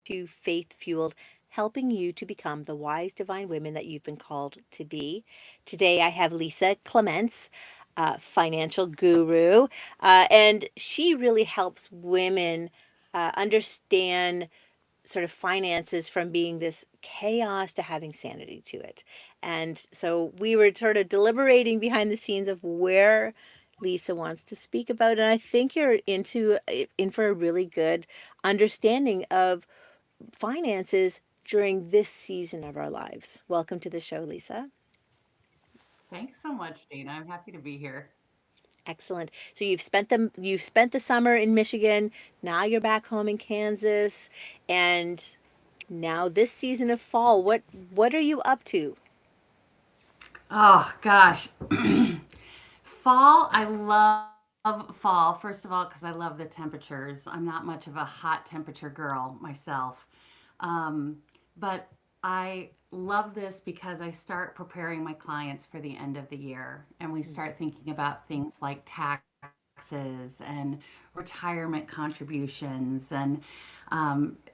to Faith Fueled, helping you to become the wise divine women that you've been called to be. Today I have Lisa Clements, financial guru, and she really helps women understand sort of finances from being this chaos to having sanity to it. And so we were sort of deliberating behind the scenes of where Lisa wants to speak about. And I think you're in for a really good understanding of finances during this season of our lives. Welcome to the show, Lisa. Thanks so much, Dana. I'm happy to be here. Excellent. So you've spent the summer in Michigan. Now you're back home in Kansas, and now this season of fall. What are you up to? Oh, gosh. Fall, I love fall, first of all, because I love the temperatures. I'm not much of a hot temperature girl myself. Um, but I love this because I start preparing my clients for the end of the year and we start thinking about things like taxes and retirement contributions and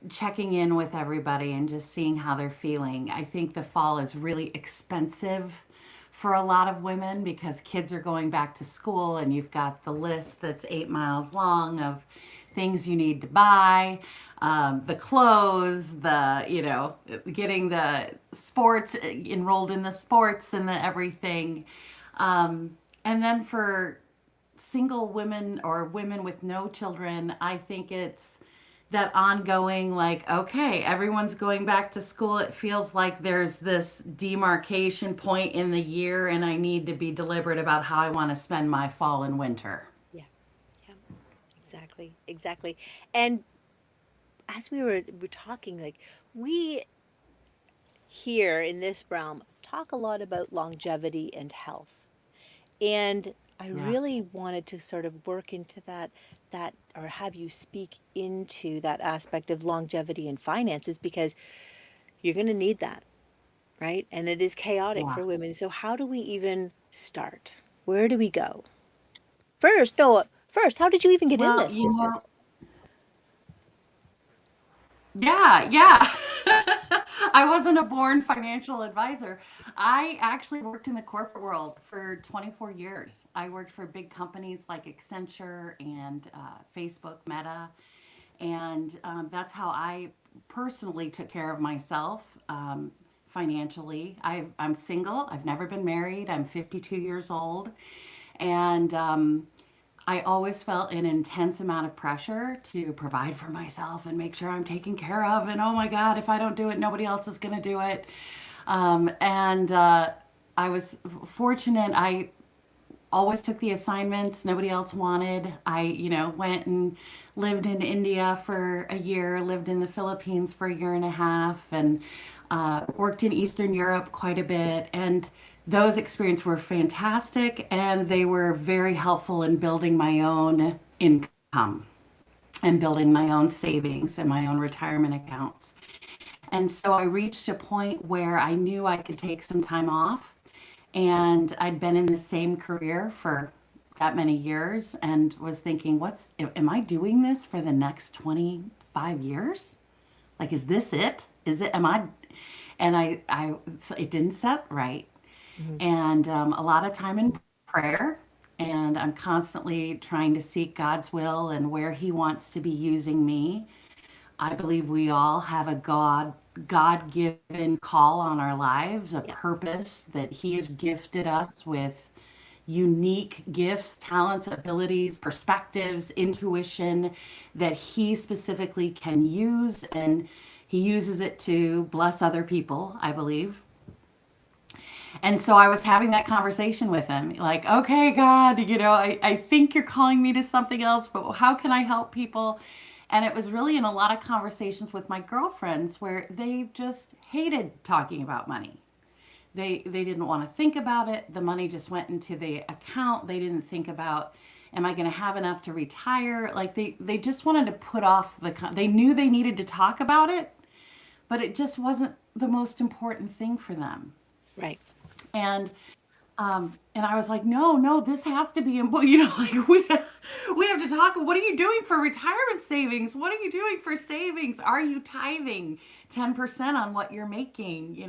checking in with everybody and just seeing how they're feeling. I think the fall is really expensive for a lot of women because kids are going back to school and you've got the list that's 8 miles long of things you need to buy, the clothes, getting the sports, enrolled in the sports and the everything. And then for single women or women with no children, I think it's that ongoing, like, okay, everyone's going back to school. It feels like there's this demarcation point in the year, and I need to be deliberate about how I want to spend my fall and winter. Yeah, yeah, exactly, exactly. And as we were talking, like we here in this realm talk a lot about longevity and health. And I Yeah. really wanted to sort of work into that or have you speak into that aspect of longevity and finances because you're going to need that, right? And it is chaotic Yeah. for women. So how do we even start? Where do we go? First, no, first, how did you even get in Well, this business? yeah. I wasn't a born financial advisor. I actually worked in the corporate world for 24 years. I worked for big companies like Accenture and Facebook, Meta. And that's how I personally took care of myself financially. I'm single, I've never been married, I'm 52 years old. And I always felt an intense amount of pressure to provide for myself and make sure I'm taken care of. And oh my God, if I don't do it, nobody else is going to do it. And I was fortunate. I always took the assignments nobody else wanted. Went and lived in India for a year, lived in the Philippines for a year and a half, and worked in Eastern Europe quite a bit. And those experiences were fantastic, and they were very helpful in building my own income and building my own savings and my own retirement accounts. And so I reached a point where I knew I could take some time off, and I'd been in the same career for that many years and was thinking, am I doing this for the next 25 years? Like, is this it? Is it, am I, and so it didn't set right. Mhm. And a lot of time in prayer. And I'm constantly trying to seek God's will and where He wants to be using me. I believe we all have a God-given call on our lives, a Yeah. purpose that He has gifted us with unique gifts, talents, abilities, perspectives, intuition that He specifically can use, and He uses it to bless other people, I believe. And so I was having that conversation with him, like, okay, God, I think you're calling me to something else, but how can I help people? And it was really in a lot of conversations with my girlfriends where they just hated talking about money. They didn't want to think about it. The money just went into the account. They didn't think about, am I going to have enough to retire? Like they just wanted to put off they knew they needed to talk about it, but it just wasn't the most important thing for them. Right. And And I was like, no, no, this has to be important. Like we have to talk. What are you doing for retirement savings? What are you doing for savings? Are you tithing 10% on what you're making?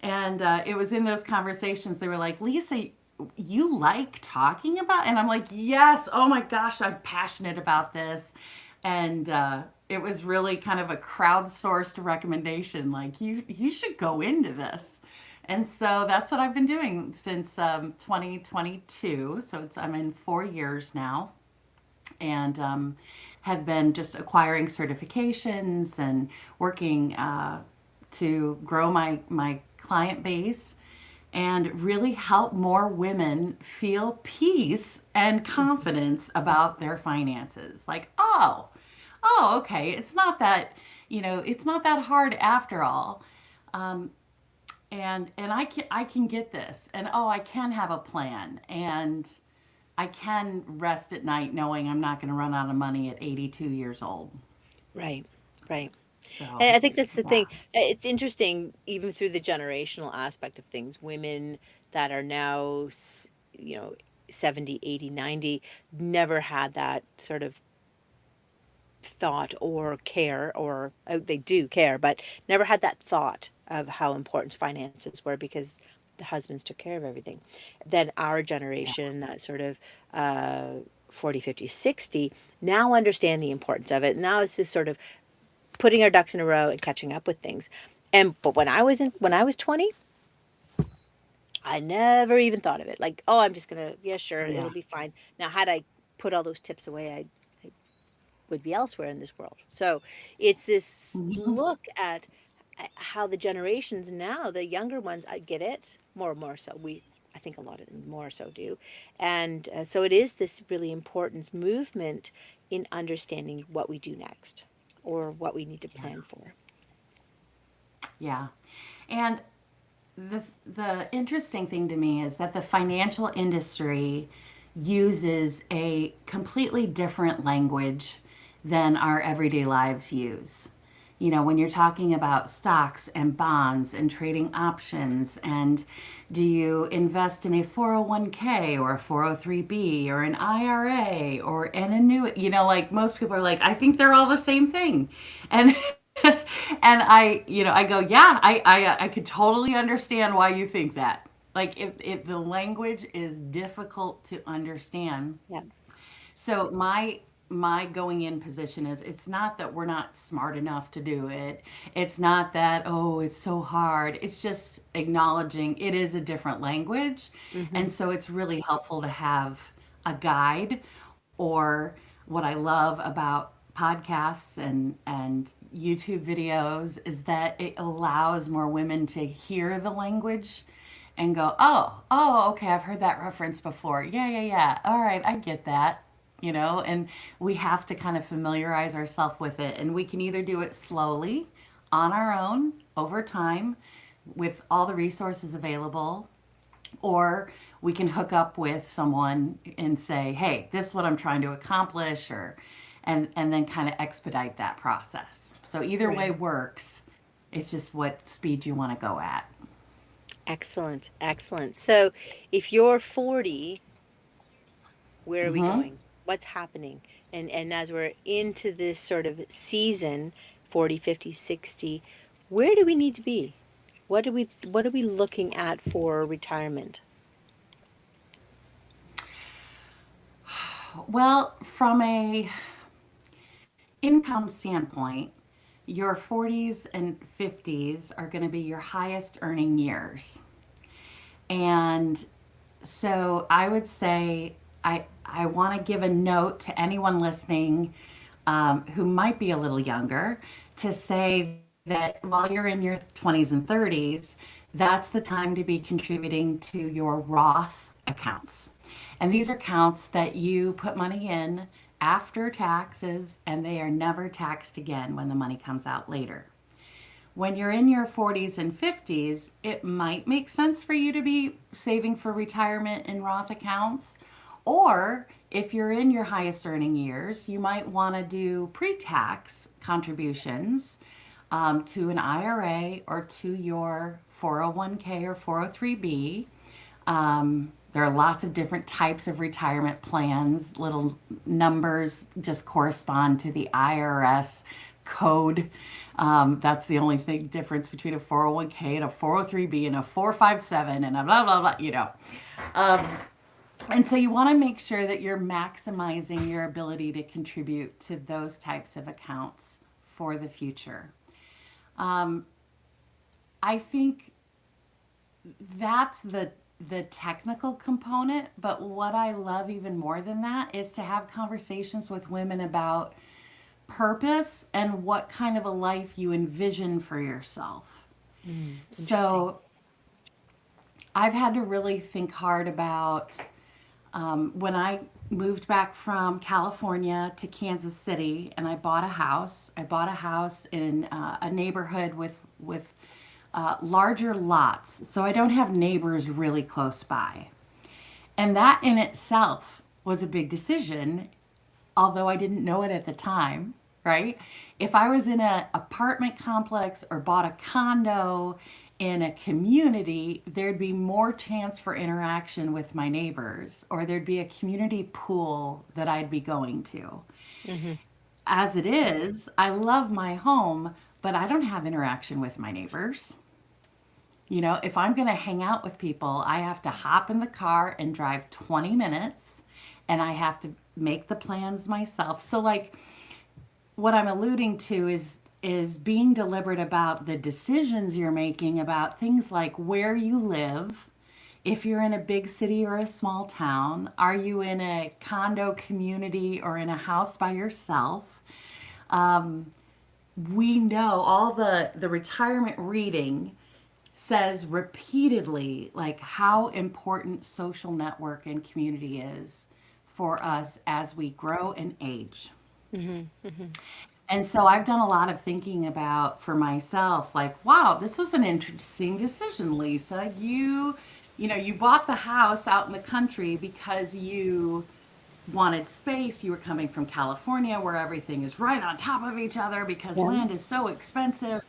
And it was in those conversations they were like, Lisa, you like talking about? And I'm like, yes. Oh my gosh, I'm passionate about this. And it was really kind of a crowdsourced recommendation. Like you should go into this. And so that's what I've been doing since 2022. So I'm in 4 years now, and have been just acquiring certifications and working to grow my client base and really help more women feel peace and confidence about their finances. Like, oh, okay, it's not that hard after all. And I can get this, and oh, I can have a plan, and I can rest at night knowing I'm not going to run out of money at 82 years old. Right, right. So, And I think that's the yeah. thing. It's interesting, even through the generational aspect of things, women that are now, 70, 80, 90, never had that sort of thought or care, or they do care, but never had that thought of how important finances were because the husbands took care of everything. Then our Yeah. generation, that sort of uh, 40, 50, 60, now understand the importance of it. Now it's this sort of putting our ducks in a row and catching up with things. But when I was 20, I never even thought of it. Like, oh, I'm just gonna, yeah, sure, Yeah. it'll be fine. Now, had I put all those tips away, I would be elsewhere in this world. So it's this Mhm. look at how the generations now, the younger ones, I get it more so. I think a lot of them more so do, and so it is this really important movement in understanding what we do next or what we need to Yeah. plan for. Yeah. And the interesting thing to me is that the financial industry uses a completely different language than our everyday lives use. When you're talking about stocks and bonds and trading options, and do you invest in a 401k or a 403b or an IRA or an annuity? Like most people are like, I think they're all the same thing. And and I go, yeah, I could totally understand why you think that. Like the language is difficult to understand. Yeah. So my going in position is, it's not that we're not smart enough to do it. It's not that, oh, it's so hard. It's just acknowledging it is a different language. Hmm. And so it's really helpful to have a guide, or what I love about podcasts and YouTube videos is that it allows more women to hear the language and go, oh, okay, I've heard that reference before. Yeah, yeah, yeah. All right, I get that. And we have to kind of familiarize ourselves with it. And we can either do it slowly on our own over time with all the resources available, or we can hook up with someone and say, hey, this is what I'm trying to accomplish, or and then kind of expedite that process. So either way Right. works. It's just what speed you want to go at. Excellent. Excellent. So if you're 40, where are we Mm-hmm. going? What's happening? And as we're into this sort of season, 40, 50, 60, where do we need to be? What are we looking at for retirement? Well, from a income standpoint, your 40s and 50s are going to be your highest earning years. And so I would say I want to give a note to anyone listening who might be a little younger, to say that while you're in your 20s and 30s, that's the time to be contributing to your Roth accounts. And these are accounts that you put money in after taxes, and they are never taxed again when the money comes out later. When you're in your 40s and 50s, it might make sense for you to be saving for retirement in Roth accounts. Or if you're in your highest earning years, you might want to do pre tax contributions to an IRA or to your 401k or 403b. There are lots of different types of retirement plans. Little numbers just correspond to the IRS code. That's the only thing difference between a 401k and a 403b and a 457 and a blah blah blah. And so you want to make sure that you're maximizing your ability to contribute to those types of accounts for the future. I think that's the technical component, but what I love even more than that is to have conversations with women about purpose and what kind of a life you envision for yourself. Interesting. So I've had to really think hard about when I moved back from California to Kansas City and I bought a house. I bought a house in a neighborhood with larger lots, so I don't have neighbors really close by. And that in itself was a big decision, although I didn't know it at the time, right? If I was in an apartment complex or bought a condo in a community, there'd be more chance for interaction with my neighbors, or there'd be a community pool that I'd be going to. Mm-hmm. As it is, I love my home, but I don't have interaction with my neighbors. If I'm going to hang out with people, I have to hop in the car and drive 20 minutes and I have to make the plans myself. So like what I'm alluding to is being deliberate about the decisions you're making about things like where you live. If you're in a big city or a small town, are you in a condo community or in a house by yourself? We know all the retirement reading says repeatedly like how important social network and community is for us as we grow and age. Mm-hmm. Mm-hmm. And so I've done a lot of thinking about for myself like, wow, this was an interesting decision, Lisa. You bought the house out in the country because you wanted space. You were coming from California where everything is right on top of each other because Yeah. land is so expensive.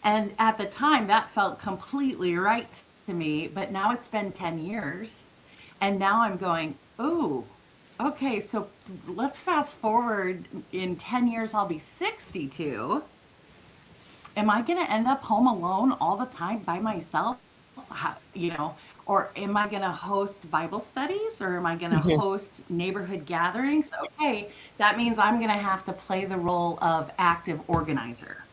And at the time, that felt completely right to me. But now it's been 10 years. And now I'm going, oh, okay, so let's fast forward. In 10 years, I'll be 62. Am I going to end up home alone all the time by myself? Or am I going to host Bible studies or am I going to Mm-hmm. host neighborhood gatherings? Okay, that means I'm going to have to play the role of active organizer.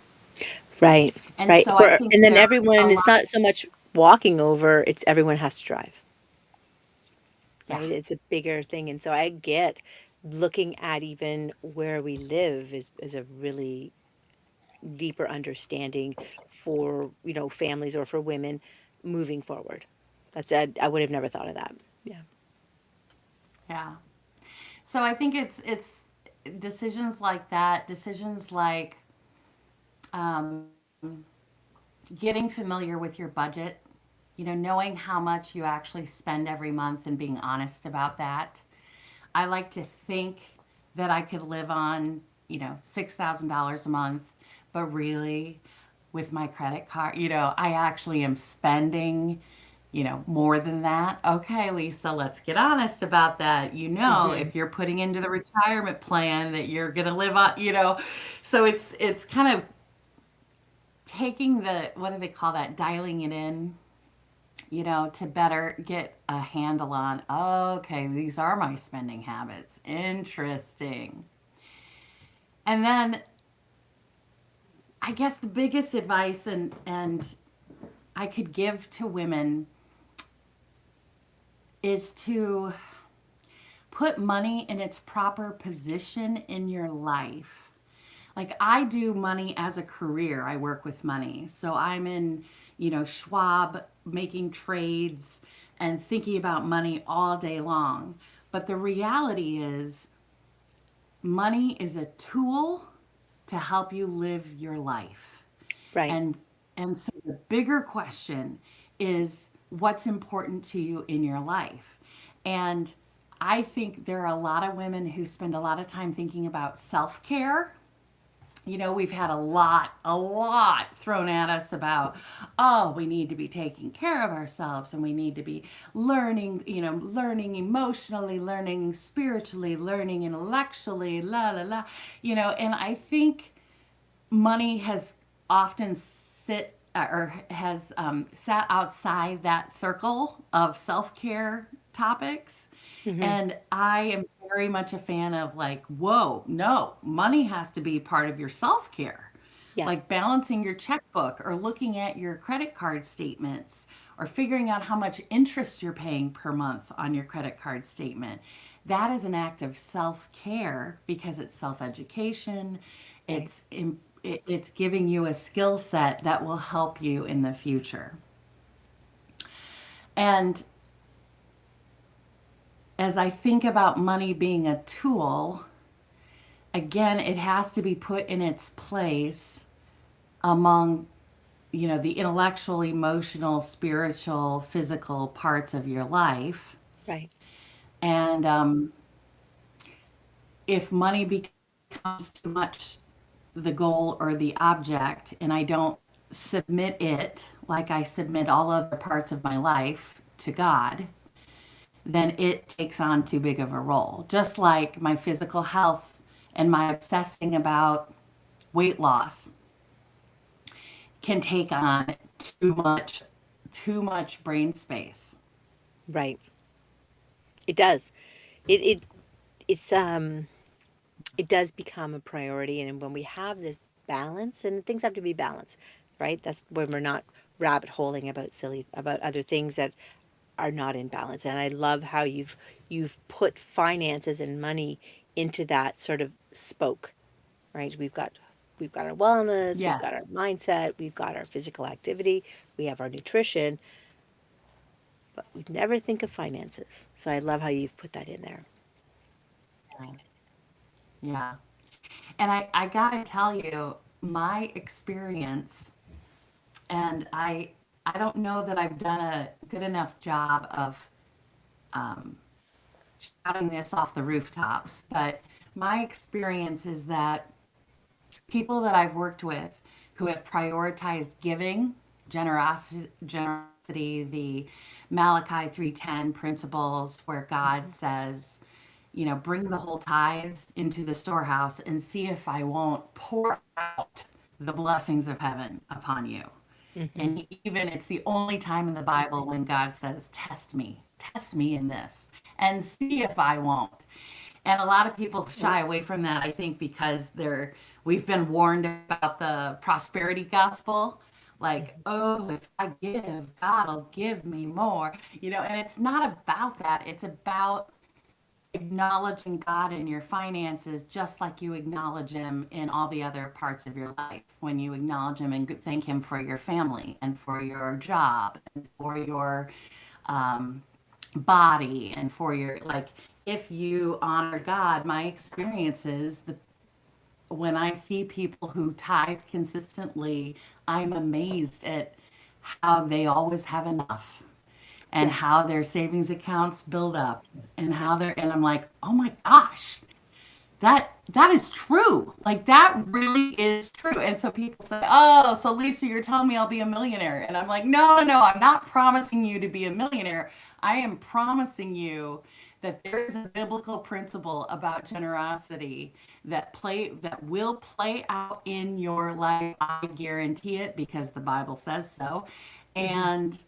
Right. And Right. so I think And then there are a everyone, it's lot. not so much walking over, it's everyone has to drive, Yeah, right? It's a bigger thing. And so I get looking at even where we live is a really deeper understanding for, families or for women moving forward. I would have never thought of that. Yeah. yeah. So I think it's decisions like that, decisions like um, getting familiar with your budget, knowing how much you actually spend every month and being honest about that. I like to think that I could live on, $6,000 a month, but really with my credit card, I actually am spending, more than that. Okay, Lisa, let's get honest about that. Hmm. If you're putting into the retirement plan that you're going to live on, so it's kind of taking the what do they call that? Dialing it in, to better get a handle on, okay, these are my spending habits. Interesting. And then I guess the biggest advice and I could give to women is to put money in its proper position in your life. Like I do money as a career. I work with money. So I'm in, Schwab making trades and thinking about money all day long. But the reality is money is a tool to help you live your life. Right. And and so the bigger question is what's important to you in your life. And I think there are a lot of women who spend a lot of time thinking about self-care We've had a lot thrown at us about, oh, we need to be taking care of ourselves and we need to be learning emotionally, learning spiritually, learning intellectually, la la la, and I think money has often has sat outside that circle of self-care topics. Hmm. And I am very much a fan of, like, whoa, no, money has to be part of your self-care. Yeah. Like balancing your checkbook or looking at your credit card statements or figuring out how much interest you're paying per month on your credit card statement. That is an act of self-care because it's self-education. Right. It's giving you a skill set that will help you in the future. And as I think about money being a tool, again, it has to be put in its place among, the intellectual, emotional, spiritual, physical parts of your life. Right. And if money becomes too much the goal or the object, and I don't submit it like I submit all other parts of my life to God, then it takes on too big of a role. Just like my physical health and my obsessing about weight loss can take on too much brain space. Right. It does. It it's it does become a priority, and when we have this balance, and things have to be balanced, right? That's when we're not rabbit holing about silly about other things that are not in balance. And I love how you've put finances and money into that sort of spoke, right? We've got our wellness, we've got our Yes. mindset, we've got our physical activity, we have our nutrition, but we never think of finances. So I love how you've put that in there. Yeah. And I gotta tell you, my experience, and I don't know that I've done a good enough job of shouting this off the rooftops, but my experience is that people that I've worked with who have prioritized giving, generosity, the Malachi 3:10 principles where God Hmm. says, bring the whole tithe into the storehouse and see if I won't pour out the blessings of heaven upon you. Hmm. And even it's the only time in the Bible when God says, test me in this and see if I won't. And a lot of people Right. shy away from that, I think, because we've been warned about the prosperity gospel. Like, Hmm. oh, if I give, God will give me more. And it's not about that. It's about acknowledging God in your finances just like you acknowledge Him in all the other parts of your life. When you acknowledge Him and thank Him for your family and for your job and for your body and for your, like, if you honor God, my experience is when I see people who tithe consistently, I'm amazed at how they always have enough and Yes. how their savings accounts build up and and I'm like, oh my gosh, that is true. Like, that really is true. And so people say, "Oh, so Lisa, you're telling me I'll be a millionaire?" And I'm like, "No, no, I'm not promising you to be a millionaire. I am promising you that there is a biblical principle about generosity that will play out in your life. I guarantee it because the Bible says so." Hmm. And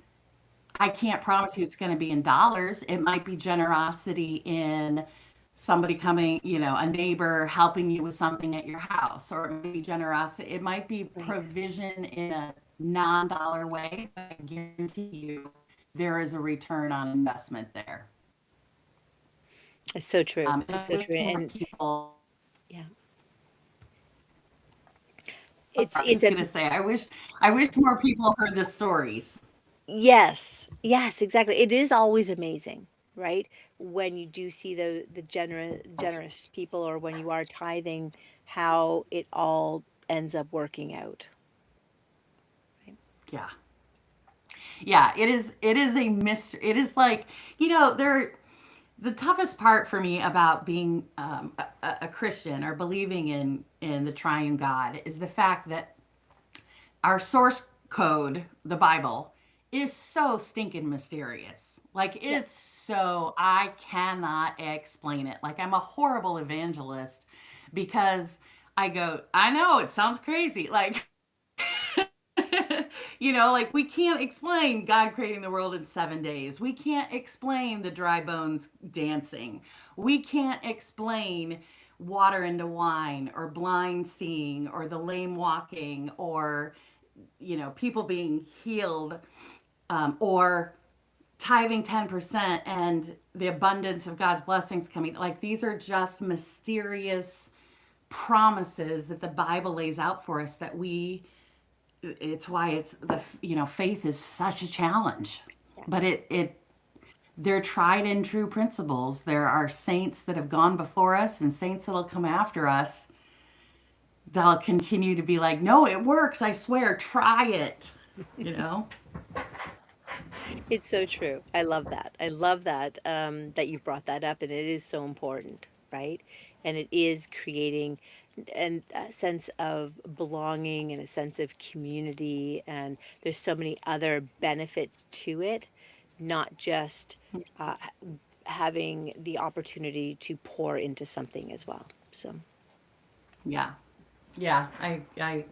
I can't promise you it's going to be in dollars. It might be generosity in somebody coming, a neighbor helping you with something at your house, or it might be generosity. It might be Right. provision in a non-dollar way, but I guarantee you there is a return on investment there. It's so true. And It's I so wish true. more And people, yeah, I was it's just a going to say, I wish more people heard the stories. yes, yes, exactly. It is always amazing, right? When you do see the generous people, or when you are tithing, how it all ends up working out. Right? Yeah. Yeah, it is a mystery. It is like, there. The toughest part for me about being a Christian or believing in the triune God is the fact that our source code, the Bible, is so stinking mysterious. Like Yeah. it's so I cannot explain it. Like I'm a horrible evangelist because I go, I know it sounds crazy. Like like we can't explain God creating the world in 7 days. We can't explain the dry bones dancing. We can't explain water into wine or blind seeing or the lame walking or people being healed, or tithing 10% and the abundance of God's blessings coming. Like these are just mysterious promises that the Bible lays out for us that it's why it's faith is such a challenge. Yeah. But they're tried and true principles. There are saints that have gone before us and saints that'll come after us that'll continue to be like, no, it works. I swear, try it. You know? It's so true. I love that. I love that that you brought that up, and it is so important, right? And it is creating a sense of belonging and a sense of community, and there's so many other benefits to it, not just uh, having the opportunity to pour into something as well. So Yeah. Yeah.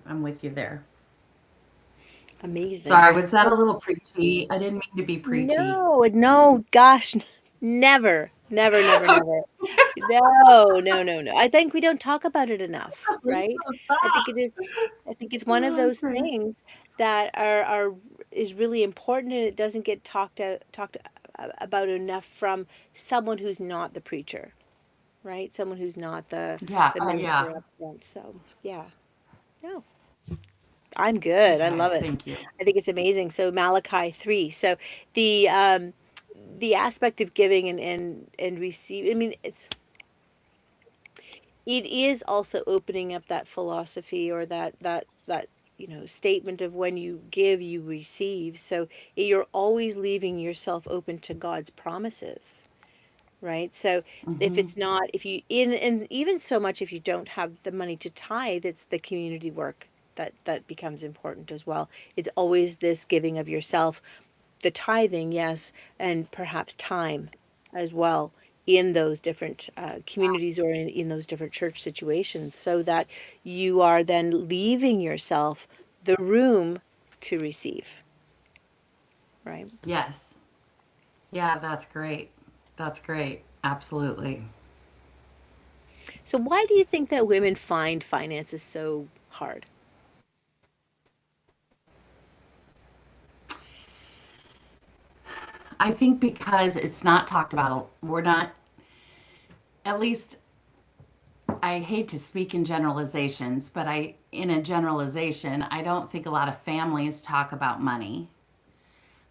I'm with you there. amazing. Sorry, was that a little preachy? I didn't mean to be preachy. No, no, gosh, never, never, never, never. No, no, no, no. I think we don't talk about it enough, right? I think it is I think it's one of those Okay. things that are is really important, and it doesn't get talked about enough from someone who's not the preacher, right? Someone who's not Yeah. the Oh, yeah. minister up front. So, yeah. No. I'm good. I Okay. love it. Thank you. I think it's amazing. So Malachi 3. So the the aspect of giving and receive, I mean, it is also opening up that philosophy or that statement of when you give you receive, so you're always leaving yourself open to God's promises, right? So if Hmm. it's not, if you in and even so much if you don't have the money to tithe, it's the community work that becomes important as well. It's always this giving of yourself, the tithing, yes, and perhaps time as well in those different communities or in those different church situations, so that you are then leaving yourself the room to receive, right? Yes. Yeah, that's great. That's great. Absolutely. So, why do you think that women find finances so hard? I think because it's not talked about, we're not, at least, I hate to speak in generalizations, but in a generalization, I don't think a lot of families talk about money.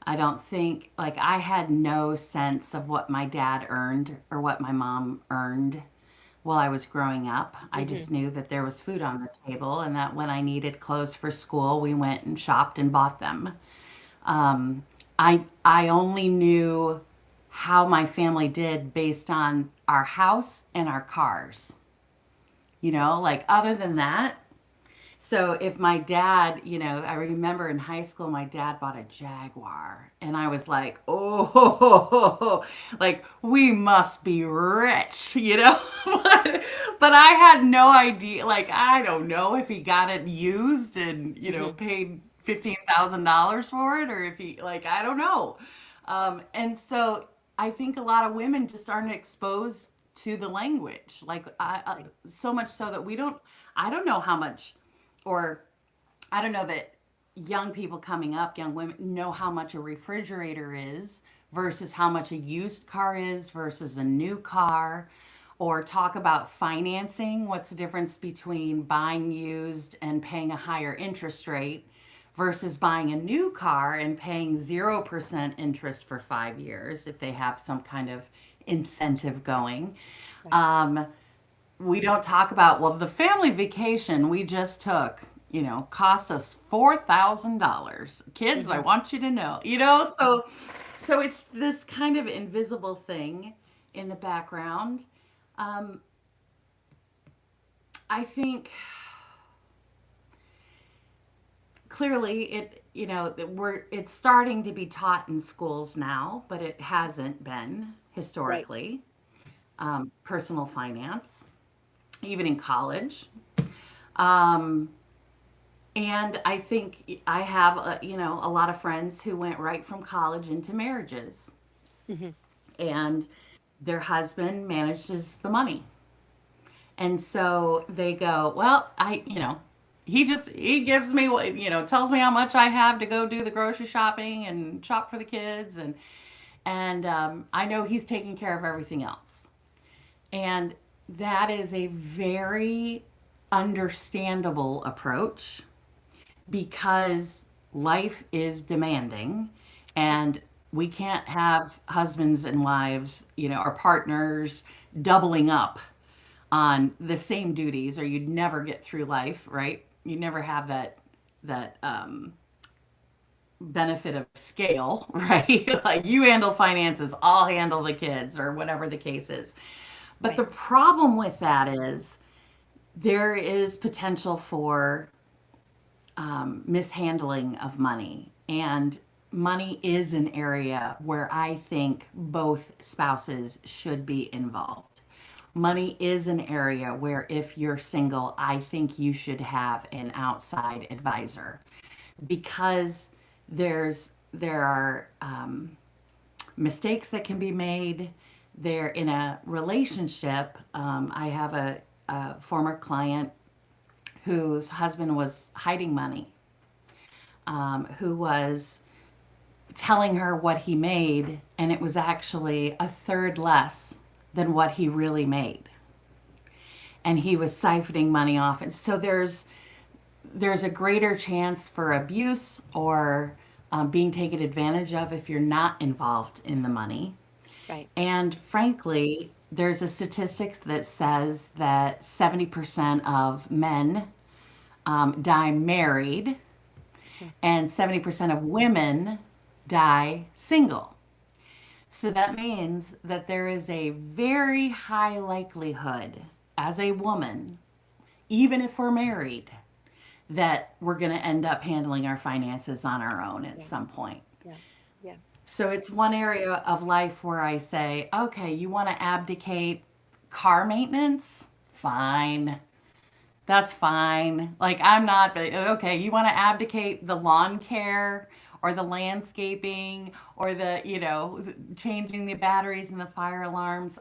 I don't think, like, I had no sense of what my dad earned or what my mom earned while I was growing up. I Hmm. just knew that there was food on the table and that when I needed clothes for school, we went and shopped and bought them. I only knew how my family did based on our house and our cars. Like other than that, so if my dad, I remember in high school, my dad bought a Jaguar, and I was like, oh, like we must be rich, but I had no idea. Like I don't know if he got it used and Hmm. paid $15,000 for it, or if he like I don't know. And so I think a lot of women just aren't exposed to the language, like Right. so much so that we don't. I don't know how much or I don't know that young people coming up, young women, know how much a refrigerator is versus how much a used car is versus a new car, or talk about financing. What's the difference between buying used and paying a higher interest rate versus buying a new car and paying 0% interest for 5 years if they have some kind of incentive going. Right. Um, we don't talk about, well, the family vacation we just took, cost us $4,000. Kids, I Hmm. want you to know. So it's this kind of invisible thing in the background. Um, I think clearly it's starting to be taught in schools now, but it hasn't been Right. historically. Personal finance, even in college. Um, and I think I have a lot of friends who went right from college into marriages, Hmm. and their husband manages the money. And so they go, well, he gives me what, tells me how much I have to go do the grocery shopping and shop for the kids. And I know he's taking care of everything else. And that is a very understandable approach because life is demanding and Yes. we can't have husbands and wives, or partners doubling up on the same duties or you'd never get through life, right? You'd never have that benefit of scale, right? Like you handle finances, I'll handle the kids or whatever the case is. But the Right. problem with that is there is potential for mishandling of money. And money is an area where I think both spouses should be involved. Money is an area where if you're single, I think you should have an outside advisor because there are mistakes that can be made. They're in a relationship. I have a former client whose husband was hiding money, who was telling her what he made, and it was actually a third less than what he really made. And he was siphoning money off. And so there's a greater chance for abuse or being taken advantage of if you're not involved in the money. Right. And frankly, there's a statistic that says that 70% of men die married Hmm. and 70% of women die single. So that means that there is a very high likelihood as a woman, even if we're married, that we're going to end up handling our finances on our own at Yeah. some point. Yeah. Yeah. So it's one area of life where I say, okay, you want to abdicate car maintenance? Fine. That's fine. Like, I'm not, but okay, you want to abdicate the lawn care or the landscaping or changing the batteries and the fire alarms.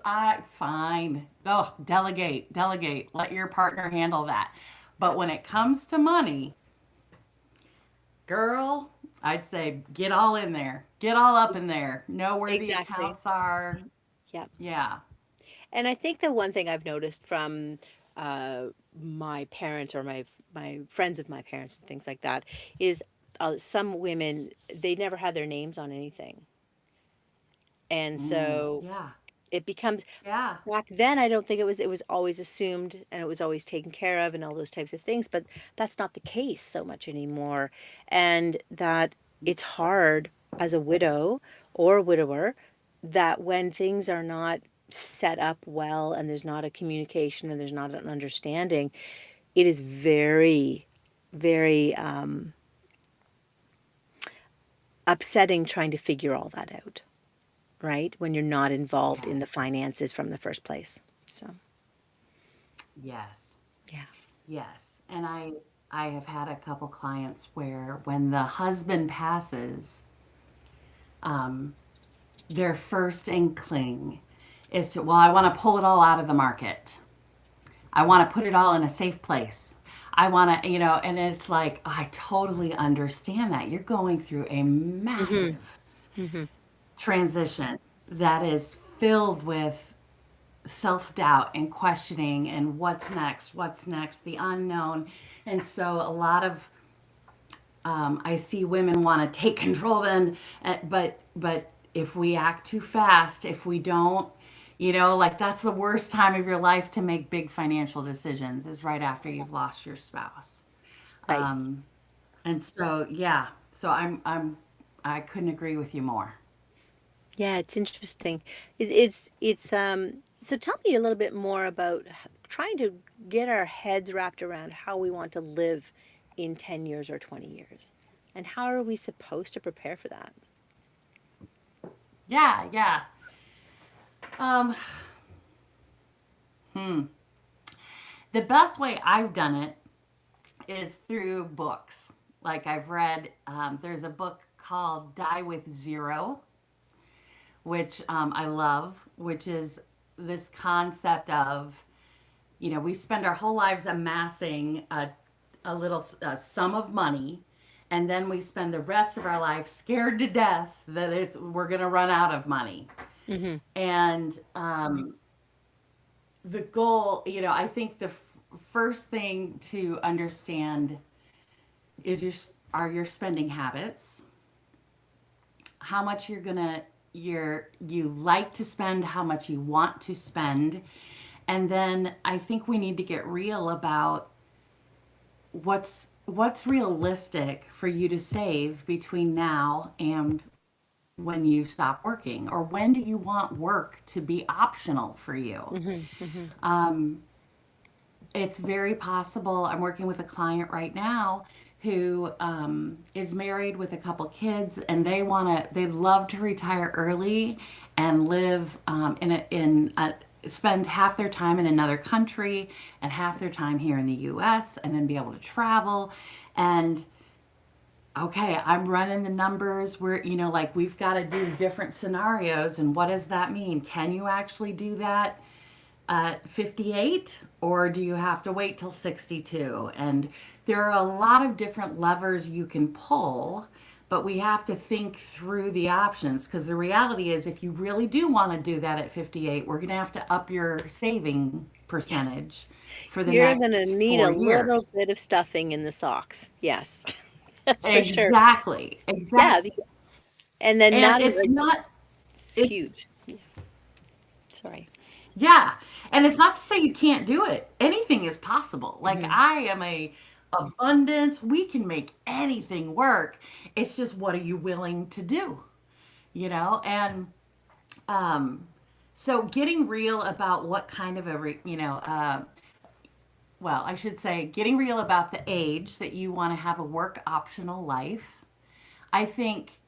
Fine. Oh, delegate, delegate. Let your partner handle that. But Yep. when it comes to money, girl, I'd say get all in there. Get all up in there. Know where the Exactly. accounts are. Yep. Yeah. And I think the one thing I've noticed from uh, my parents or my friends of my parents and things like that is some women, they never had their names on anything, and so Yeah. it becomes, Yeah. back then I don't think it was always assumed and it was always taken care of and all those types of things, but that's not the case so much anymore, and that it's hard as a widow or a widower, that when things are not set up well and there's not a communication and there's not an understanding, it is very, very upsetting trying to figure all that out, right? When you're not involved in the Yes. finances from the first place. So, Yes. yeah. Yes. And I have had a couple clients where when the husband passes, um, their first inkling is to, well, I want to pull it all out of the market. I want to put it all in a safe place. I want to, and it's like, I totally understand that. You're going through a Mhm. massive Mhm. transition that is filled with self doubt and questioning and what's next, the unknown. And so a lot of I see women want to take control then, but if we act too fast, if we don't, like that's the worst time of your life to make big financial decisions is right after you've lost your spouse. Right. Um, and so yeah, so I couldn't agree with you more. Yeah, it's interesting. It's so tell me a little bit more about trying to get our heads wrapped around how we want to live in 10 years or 20 years. And how are we supposed to prepare for that? Yeah, yeah. Um, the best way I've done it is through books. Like I've read, there's a book called Die with Zero, which I love, which is this concept of, we spend our whole lives amassing a little sum of money, and then we spend the rest of our life scared to death that we're going to run out of money. Mm-hmm. And the goal, I think the first thing to understand is your spending habits, how much you like to spend, how much you want to spend. And then I think we need to get real about what's realistic for you to save between now and when you stop working, or when do you want work to be optional for you. Mm-hmm. Mm-hmm. It's very possible. I'm working with a client right now who is married with a couple kids, and they love to retire early and live spend half their time in another country and half their time here in the US, and then be able to travel. And okay, I'm running the numbers. Like, we've got to do different scenarios. And what does that mean? Can you actually do that at 58, or do you have to wait till 62? And there are a lot of different levers you can pull, but we have to think through the options, because the reality is, if you really do want to do that at 58, we're going to have to up your saving percentage for the You're going to next need a four little years. bit of stuffing in the socks. Yes, that's for sure. Exactly, Yeah. exactly. And then And not even, it's not, it's it's huge. Yeah, sorry. Yeah. And it's not to say you can't do it. Anything is possible. Like, Mm-hmm. I am a abundance. We can make anything work. It's just, what are you willing to do? And um so getting real about what kind of well, I should say, getting real about the age that you want to have a work optional life. I think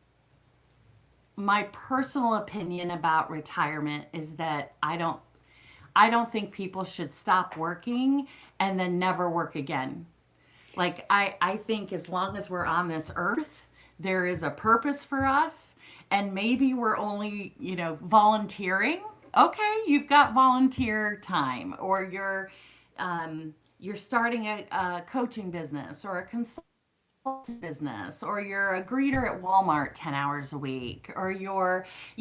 my personal opinion about retirement is that I don't think people should stop working and then never work again. Like, I think as long as we're on this earth, there is a purpose for us. And maybe we're only, volunteering. Okay, you've got volunteer time, or you're starting a coaching business or a consulting business, or you're a greeter at Walmart 10 hours a week, or you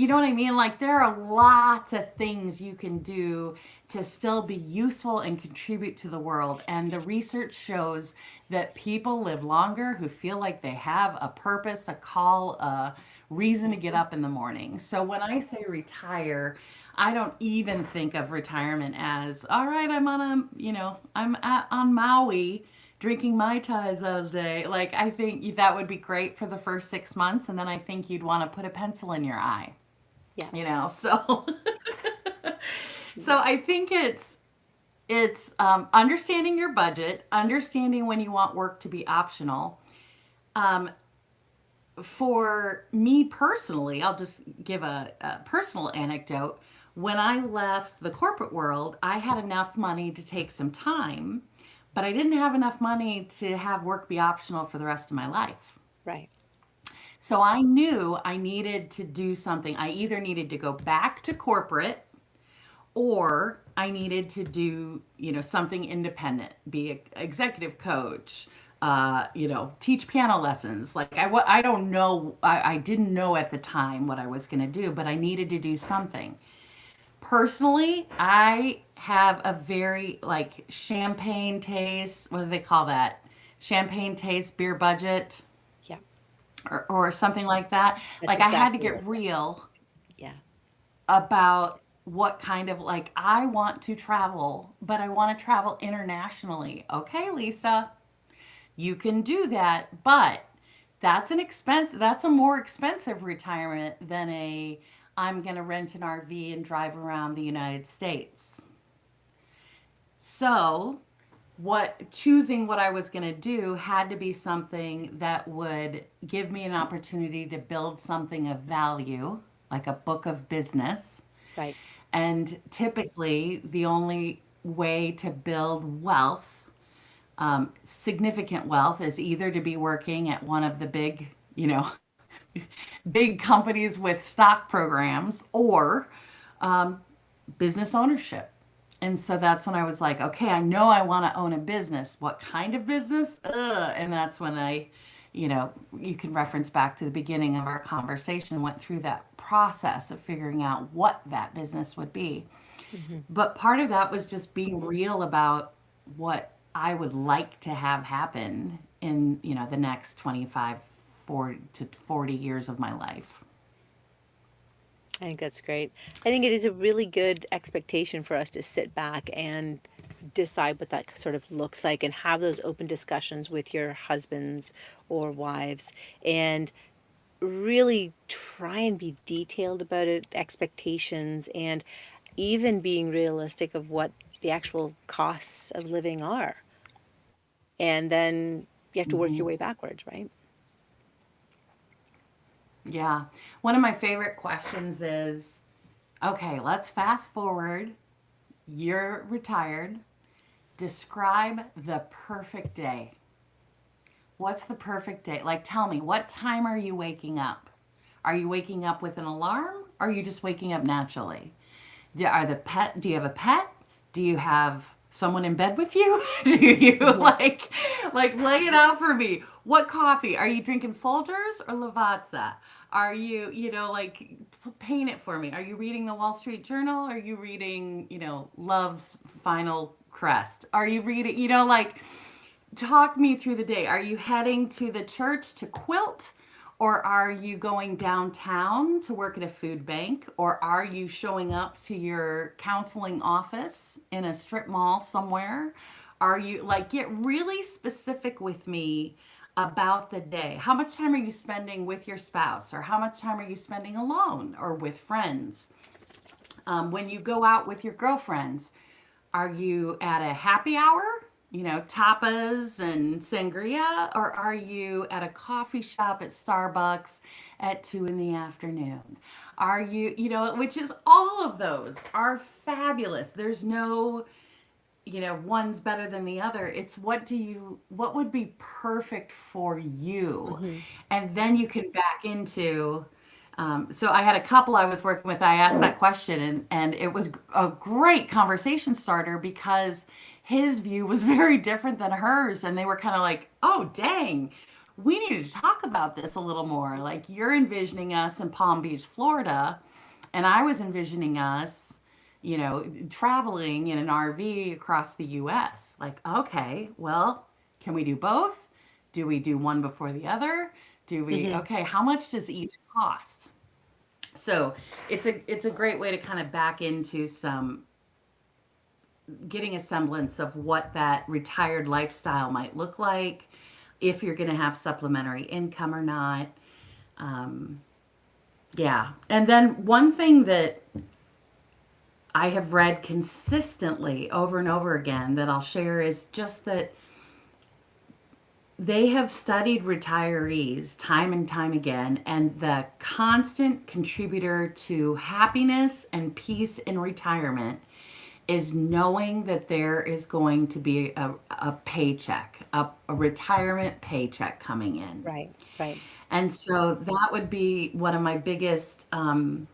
know what I mean? Like, there are lots of things you can do to still be useful and contribute to the world. And the research shows that people live longer who feel like they have a purpose, a call, a reason to get up in the morning. So when I say retire, I don't even think of retirement as, all right, on Maui drinking Mai Tais all day. Like, I think that would be great for the first 6 months, and then I think you'd want to put a pencil in your eye. Yeah. So so Yeah. I think it's understanding your budget, understanding when you want work to be optional. Um, for me personally, I'll just give a personal anecdote. When I left the corporate world, I had enough money to take some time, but I didn't have enough money to have work be optional for the rest of my life. Right. So I knew I needed to do something. I either needed to go back to corporate, or I needed to do, something independent, be an executive coach, teach piano lessons. Like, I don't know, I didn't know at the time what I was going to do, but I needed to do something. Personally, I have a very, like, champagne taste. What do they call that? Champagne taste beer budget, Yeah. or something like that. That's Like, I had to exactly get what that. real Yeah. about what kind of, like, I want to travel, but I want to travel internationally. Okay, Lisa, you can do that, but that's a more expensive retirement than I'm going to rent an RV and drive around the United States. So, what choosing what I was going to do had to be something that would give me an opportunity to build something of value, like a book of business. Right. And typically, the only way to build wealth, significant wealth, is either to be working at one of the big, big companies with stock programs or business ownership. And so that's when I was like, okay, I know I want to own a business. What kind of business? Ugh. And that's when you can reference back to the beginning of our conversation, went through that process of figuring out what that business would be. Hmm. But part of that was just being real about what I would like to have happen in, the next 25, 40 to 40 years of my life. I think that's great. I think it is a really good expectation for us to sit back and decide what that sort of looks like and have those open discussions with your husbands or wives and really try and be detailed about it, expectations, and even being realistic of what the actual costs of living are. And then you have to work your way backwards, right? Yeah. One of my favorite questions is, okay, let's fast forward. You're retired. Describe the perfect day. What's the perfect day? Like, tell me, what time are you waking up? Are you waking up with an alarm? Or are you just waking up naturally? Do you have a pet? Do you have someone in bed with you? Do you Mhm. like lay it out for me? What coffee? Are you drinking Folgers or Lavazza? Are you, paint it for me. Are you reading the Wall Street Journal? Are you reading, Love's Final Crest? Are you reading, talk me through the day. Are you heading to the church to quilt? Or are you going downtown to work at a food bank? Or are you showing up to your counseling office in a strip mall somewhere? Are you get really specific with me about the day? How much time are you spending with your spouse? Or how much time are you spending alone or with friends? When you go out with your girlfriends, are you at a happy hour, tapas and sangria, or are you at a coffee shop at Starbucks at 2 in the afternoon? Are you, which is all of those are fabulous. There's no, one's better than the other. It's what would be perfect for you? Hmm. And then you can back into, so I had a couple I was working with. I asked that question, and it was a great conversation starter because his view was very different than hers. And they were kind of like, oh, dang, we need to talk about this a little more. Like, you're envisioning us in Palm Beach, Florida, and I was envisioning us, traveling in an RV across the US. Like, okay, well, can we do both? Do we do one before the other? Hmm. Okay, how much does each cost? So it's a great way to kind of back into some getting a semblance of what that retired lifestyle might look like, if you're going to have supplementary income or not. Um, yeah. And then one thing that I have read consistently over and over again that I'll share is just that they have studied retirees time and time again, and the constant contributor to happiness and peace in retirement is knowing that there is going to be a paycheck, a retirement paycheck coming in. Right, right. And so that would be one of my biggest, you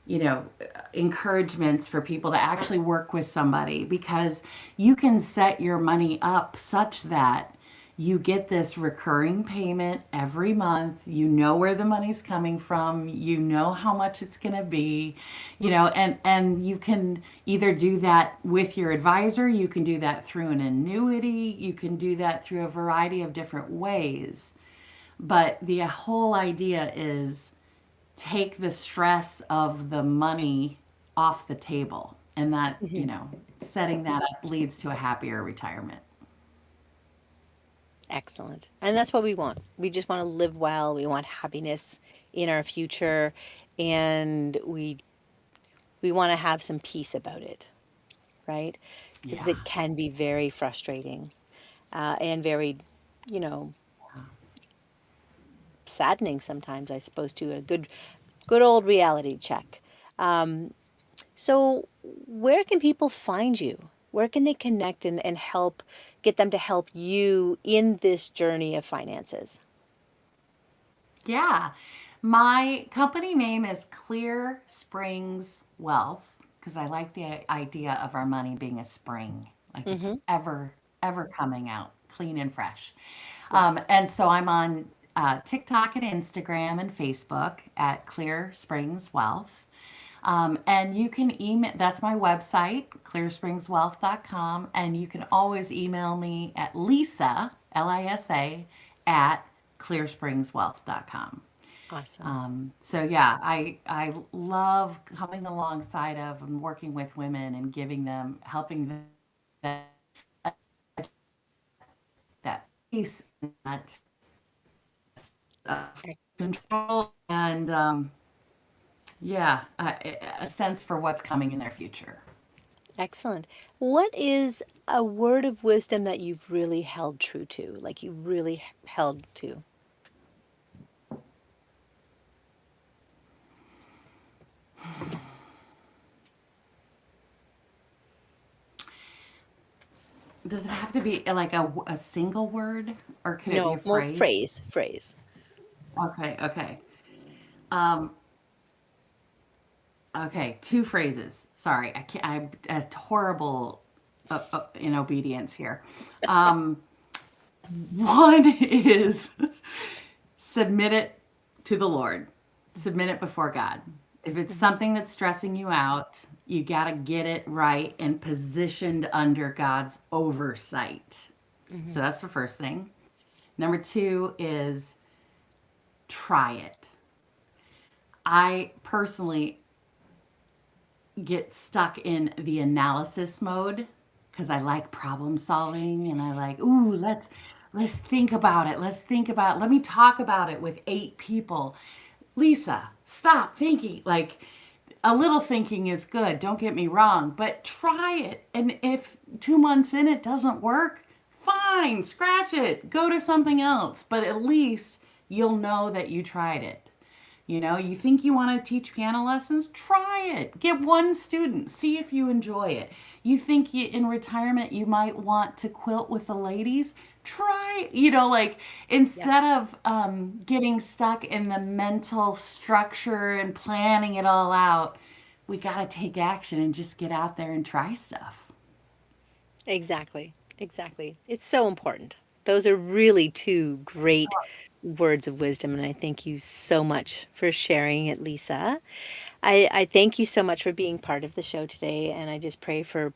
know, encouragements for people to actually work with somebody, because you can set your money up such that you get this recurring payment every month. You know where the money's coming from. You know how much it's going to be, and you can either do that with your advisor. You can do that through an annuity. You can do that through a variety of different ways. But the whole idea is take the stress of the money off the table. And that, Hmm. setting that up leads to a happier retirement. Excellent. And that's what we want. We just want to live well. We want happiness in our future. and we want to have some peace about it, right? Because Yeah. it can be very frustrating and very, you know, saddening sometimes, I suppose, to a good old reality check. So, where can people find you? Where can they connect and help get them to help you in this journey of finances? Yeah. My company name is Clear Springs Wealth because I like the idea of our money being a spring, like it's Mm-hmm. ever coming out clean and fresh. Yeah. And so I'm on TikTok and Instagram and Facebook at Clear Springs Wealth. And you can email, that's my website, clearspringswealth.com. And you can always email me at Lisa, Lisa, at clearspringswealth.com. Awesome. So yeah, I love coming alongside of and working with women and giving them, helping them that peace, that control, and yeah, a sense for what's coming in their future. Excellent. What is a word of wisdom that you've really held true to, like you really held to? Does it have to be like a single word, or could it be a No, well, phrase? phrase. Okay, okay. Um, okay, two phrases. Sorry, I can't. I'm horrible in obedience here. Um, one is submit it to the Lord. Submit it before God. If it's Mm-hmm. something that's stressing you out, you got to get it right and positioned under God's oversight. Mm-hmm. So that's the first thing. Number two is try it. I personally get stuck in the analysis mode because I like problem solving and I like, ooh, let's think about it. Let's think about it. Let me talk about it with 8 people. Lisa, stop thinking. Like a little thinking is good, don't get me wrong, but try it. And if 2 months in it doesn't work, fine, scratch it, go to something else. But at least you'll know that you tried it. You know, you think you want to teach piano lessons? Try it. Get one student. See if you enjoy it. You think in retirement you might want to quilt with the ladies? Try, like Yeah. instead of getting stuck in the mental structure and planning it all out, we got to take action and just get out there and try stuff. Exactly. Exactly. It's so important. Those are really two great words of wisdom, and I thank you so much for sharing it, Lisa. I thank you so much for being part of the show today, and I just pray for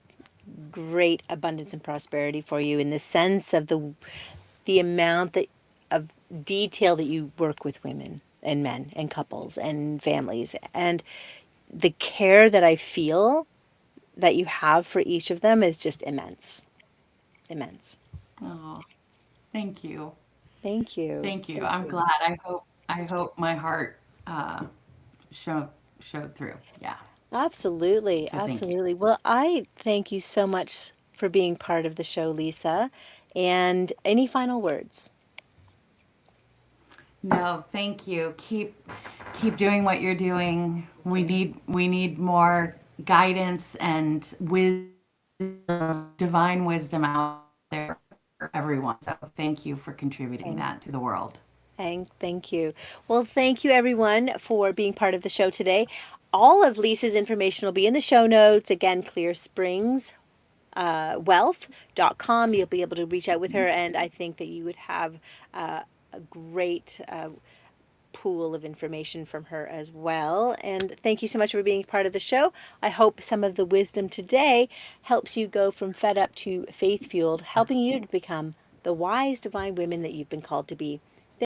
great abundance and prosperity for you in the sense of the amount that of detail that you work with women and men and couples and families and the care that I feel that you have for each of them is just immense. Immense. Oh, thank you. Thank you. Thank you. Thank I'm you. glad. I hope my heart uh, showed showed through. Yeah. Absolutely. So thank you. Absolutely. Well, I thank you so much for being part of the show, Lisa. And any final words? No, thank you. Keep doing what you're doing. We need more guidance and divine wisdom out there for everyone. So thank you for contributing Thank, that to the world. thank you. Well, thank you everyone for being part of the show today. All of Lisa's information will be in the show notes. Again, Clear Springs wealth.com. You'll be able to reach out with her, and I think that you would have a great pool of information from her as well. And thank you so much for being part of the show. I hope some of the wisdom today helps you go from fed up to faith fueled, helping you to become the wise divine women that you've been called to be.